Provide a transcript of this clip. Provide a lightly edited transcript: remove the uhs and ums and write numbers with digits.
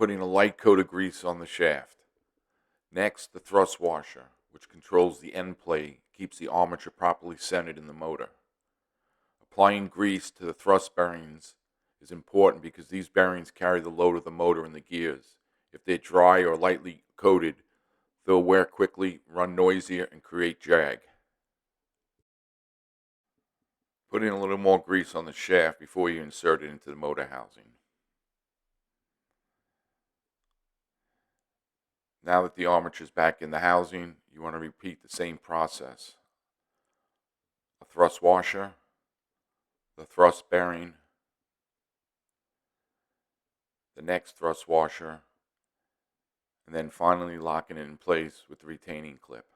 putting a light coat of grease on the shaft. Next, the thrust washer, which controls the end plate, keeps the armature properly centered in the motor. Applying grease to the thrust bearings is important because these bearings carry the load of the motor and the gears. If they're dry or lightly coated, they'll wear quickly, run noisier, and create drag. Put in a little more grease on the shaft before you insert it into the motor housing. Now that the armature is back in the housing, you want to repeat the same process. A thrust washer, the thrust bearing, the next thrust washer, and then finally locking it in place with the retaining clip.